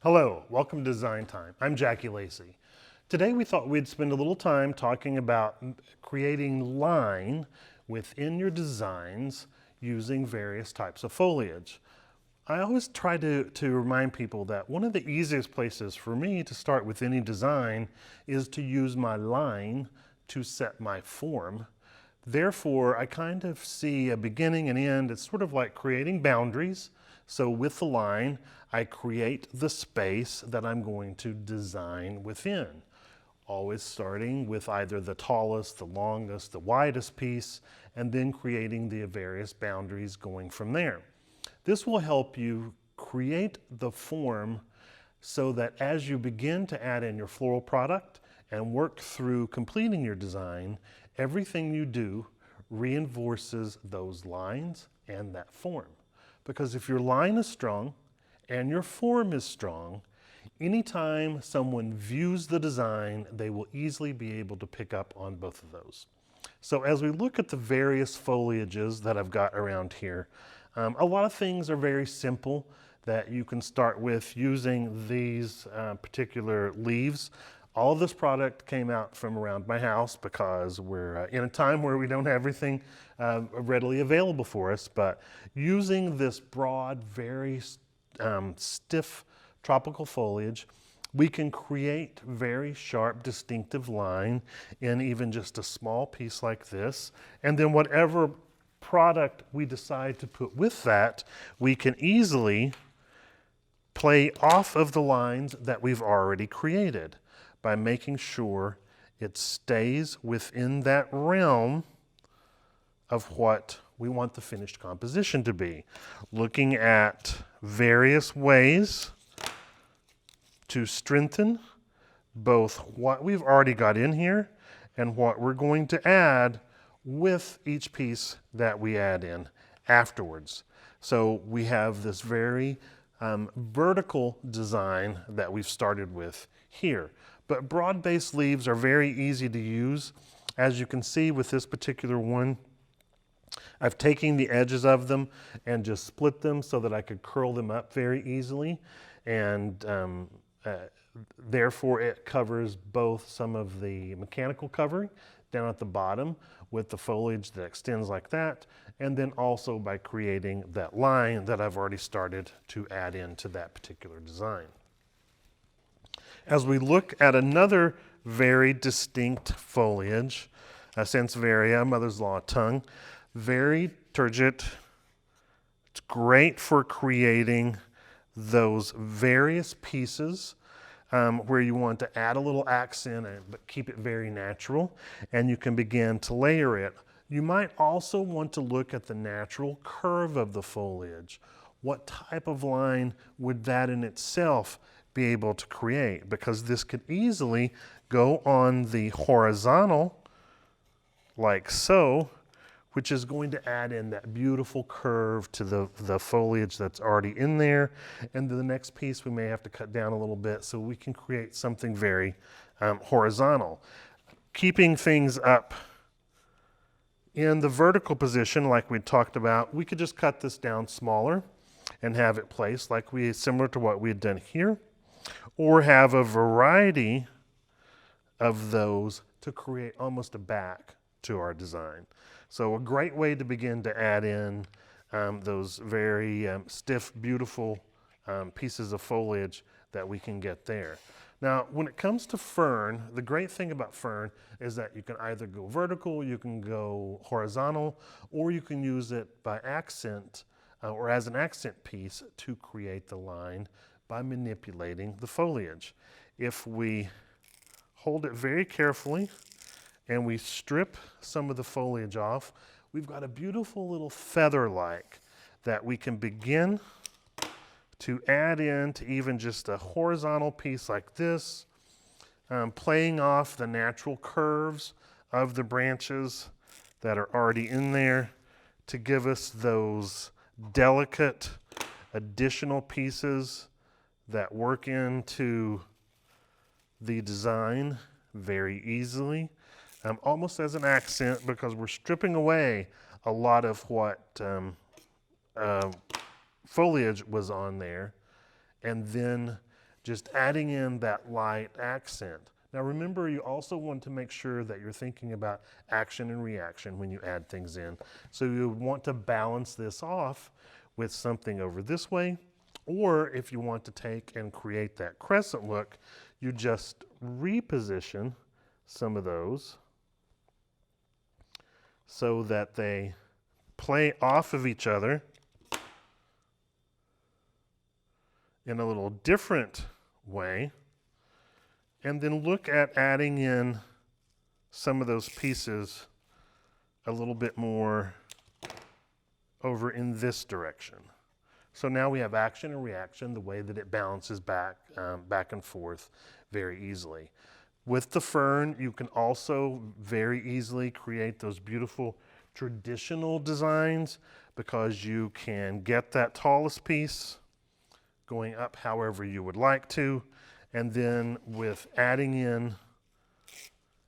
Hello, welcome to Design Time. I'm Jackie Lacey. Today we thought we'd spend a little time talking about creating line within your designs using various types of foliage. I always try to remind people that one of the easiest places for me to start with any design is to use my line to set my form. Therefore, I kind of see a beginning and end. It's sort of like creating boundaries. So with the line, I create the space that I'm going to design within. Always starting with either the tallest, the longest, the widest piece, and then creating the various boundaries going from there. This will help you create the form so that as you begin to add in your floral product and work through completing your design, everything you do reinforces those lines and that form. Because if your line is strong and your form is strong, anytime someone views the design, they will easily be able to pick up on both of those. So as we look at the various foliages that I've got around here, a lot of things are very simple that you can start with using these particular leaves. All of this product came out from around my house because we're in a time where we don't have everything readily available for us, but using this broad, very stiff tropical foliage, we can create very sharp, distinctive line in even just a small piece like this. And then whatever product we decide to put with that, we can easily play off of the lines that we've already created by making sure it stays within that realm of what we want the finished composition to be. Looking at various ways to strengthen both what we've already got in here and what we're going to add with each piece that we add in afterwards. So we have this very vertical design that we've started with here. But broad-based leaves are very easy to use. As you can see with this particular one, I've taken the edges of them and just split them so that I could curl them up very easily. And therefore it covers both some of the mechanical covering down at the bottom with the foliage that extends like that, and then also by creating that line that I've already started to add into that particular design. As we look at another very distinct foliage, Sansevieria, mother's law tongue, very turgid. It's great for creating those various pieces where you want to add a little accent but keep it very natural, and you can begin to layer it. You might also want to look at the natural curve of the foliage. What type of line would that in itself be able to create? Because this could easily go on the horizontal like so, which is going to add in that beautiful curve to the foliage that's already in there. And the next piece we may have to cut down a little bit so we can create something very horizontal. Keeping things up in the vertical position like we talked about, we could just cut this down smaller and have it placed like similar to what we had done here, or have a variety of those to create almost a back to our design. So a great way to begin to add in those very stiff, beautiful pieces of foliage that we can get there. Now, when it comes to fern, the great thing about fern is that you can either go vertical, you can go horizontal, or you can use it by accent or as an accent piece to create the line by manipulating the foliage. If we hold it very carefully and we strip some of the foliage off, we've got a beautiful little feather-like that we can begin to add in to even just a horizontal piece like this, playing off the natural curves of the branches that are already in there to give us those delicate additional pieces that work into the design very easily, almost as an accent, because we're stripping away a lot of what foliage was on there, and then just adding in that light accent. Now remember, you also want to make sure that you're thinking about action and reaction when you add things in. So you want to balance this off with something over this way, or if you want to take and create that crescent look, you just reposition some of those so that they play off of each other in a little different way, and then look at adding in some of those pieces a little bit more over in this direction. So now we have action and reaction, the way that it balances back and forth very easily. With the fern, you can also very easily create those beautiful traditional designs, because you can get that tallest piece going up however you would like to, and then with adding in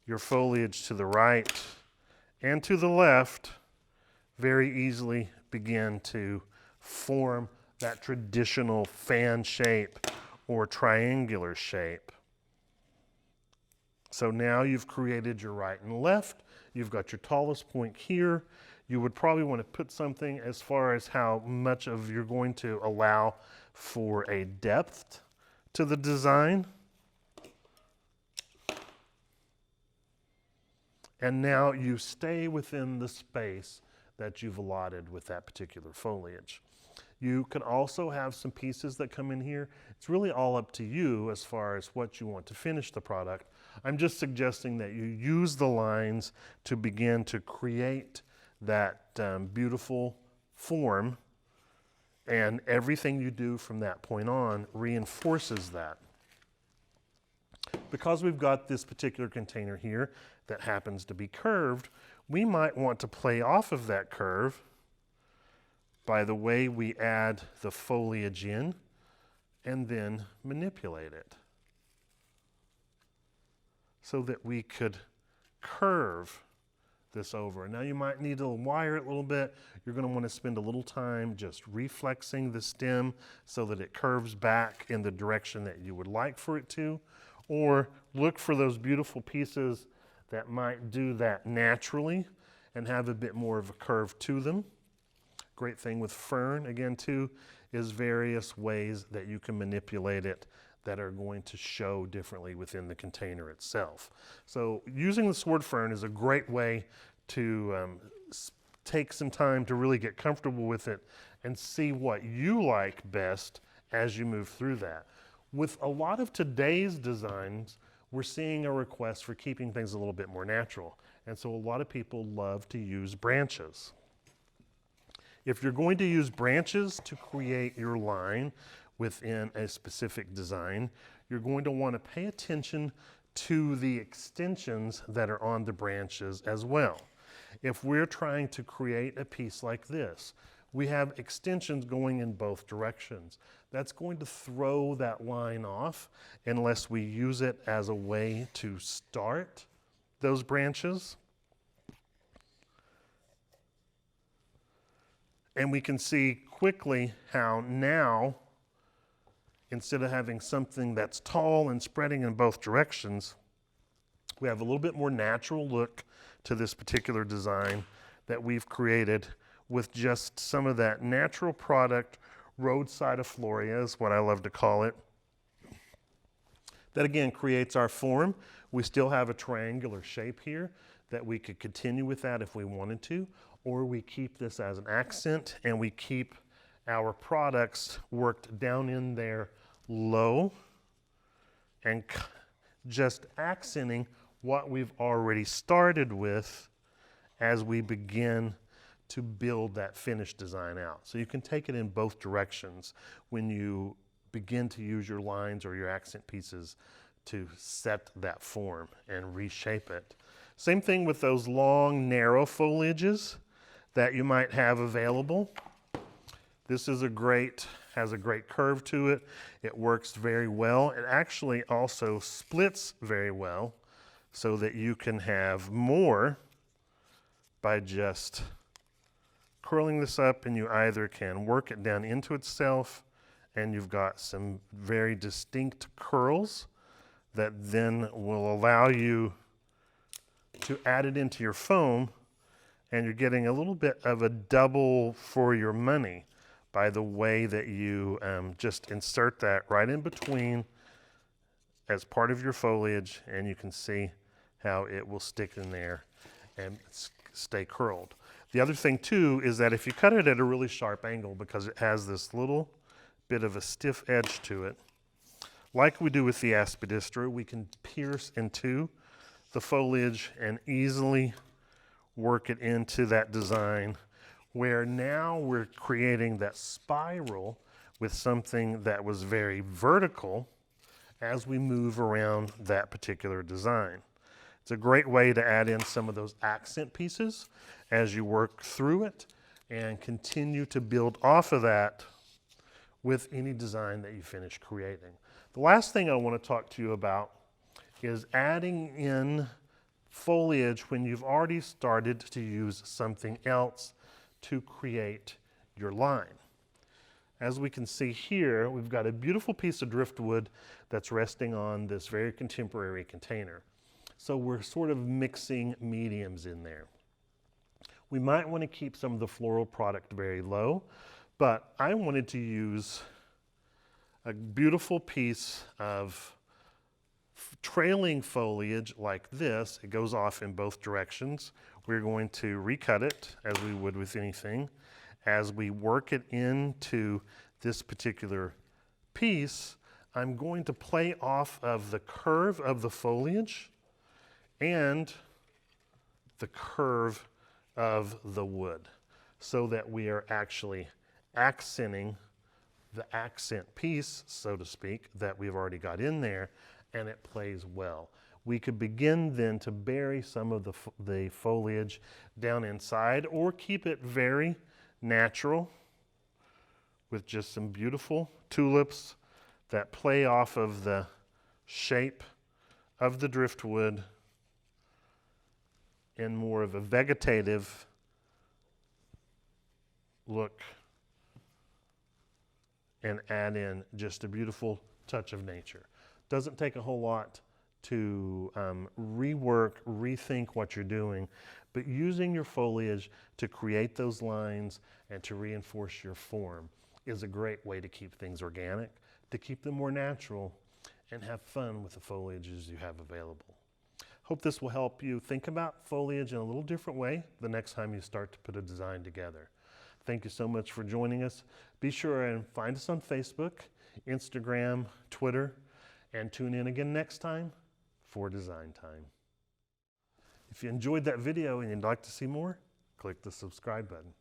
your foliage to the right and to the left, very easily begin to form that traditional fan shape or triangular shape. So now you've created your right and left. You've got your tallest point here. You would probably want to put something as far as how much of you're going to allow for a depth to the design. And now you stay within the space that you've allotted with that particular foliage. You can also have some pieces that come in here. It's really all up to you as far as what you want to finish the product. I'm just suggesting that you use the lines to begin to create that beautiful form, and everything you do from that point on reinforces that. Because we've got this particular container here that happens to be curved, we might want to play off of that curve by the way we add the foliage in and then manipulate it, so that we could curve this over. Now you might need to wire it a little bit. You're going to want to spend a little time just reflexing the stem so that it curves back in the direction that you would like for it to, or look for those beautiful pieces that might do that naturally and have a bit more of a curve to them. Great thing with fern, again too, is various ways that you can manipulate it that are going to show differently within the container itself. So using the sword fern is a great way to take some time to really get comfortable with it and see what you like best as you move through that. With a lot of today's designs, we're seeing a request for keeping things a little bit more natural. And so a lot of people love to use branches. If you're going to use branches to create your line within a specific design, you're going to want to pay attention to the extensions that are on the branches as well. If we're trying to create a piece like this, we have extensions going in both directions. That's going to throw that line off unless we use it as a way to start those branches. And we can see quickly how now, instead of having something that's tall and spreading in both directions, we have a little bit more natural look to this particular design that we've created with just some of that natural product, roadside effloria is what I love to call it. That again creates our form. We still have a triangular shape here that we could continue with that if we wanted to, or we keep this as an accent and we keep our products worked down in there low and just accenting what we've already started with as we begin to build that finished design out. So you can take it in both directions when you begin to use your lines or your accent pieces to set that form and reshape it. Same thing with those long, narrow foliages that you might have available. This is has a great curve to it. It works very well. It actually also splits very well so that you can have more by just curling this up, and you either can work it down into itself and you've got some very distinct curls that then will allow you to add it into your foam, and you're getting a little bit of a double for your money by the way that you just insert that right in between as part of your foliage, and you can see how it will stick in there and stay curled. The other thing too is that if you cut it at a really sharp angle, because it has this little bit of a stiff edge to it, like we do with the aspidistra, we can pierce into the foliage and easily work it into that design, where now we're creating that spiral with something that was very vertical as we move around that particular design. It's a great way to add in some of those accent pieces as you work through it and continue to build off of that with any design that you finish creating. The last thing I want to talk to you about is adding in foliage when you've already started to use something else to create your line. As we can see here, we've got a beautiful piece of driftwood that's resting on this very contemporary container. So we're sort of mixing mediums in there. We might want to keep some of the floral product very low, but I wanted to use a beautiful piece of trailing foliage like this. It goes off in both directions. We're going to recut it as we would with anything. As we work it into this particular piece, I'm going to play off of the curve of the foliage and the curve of the wood, so that we are actually accenting the accent piece, so to speak, that we've already got in there, and it plays well. We could begin then to bury some of the foliage down inside, or keep it very natural with just some beautiful tulips that play off of the shape of the driftwood in more of a vegetative look, and add in just a beautiful touch of nature. Doesn't take a whole lot to rework, rethink what you're doing, but using your foliage to create those lines and to reinforce your form is a great way to keep things organic, to keep them more natural, and have fun with the foliages you have available. Hope this will help you think about foliage in a little different way the next time you start to put a design together. Thank you so much for joining us. Be sure and find us on Facebook, Instagram, Twitter, and tune in again next time for Design Time. If you enjoyed that video and you'd like to see more, click the subscribe button.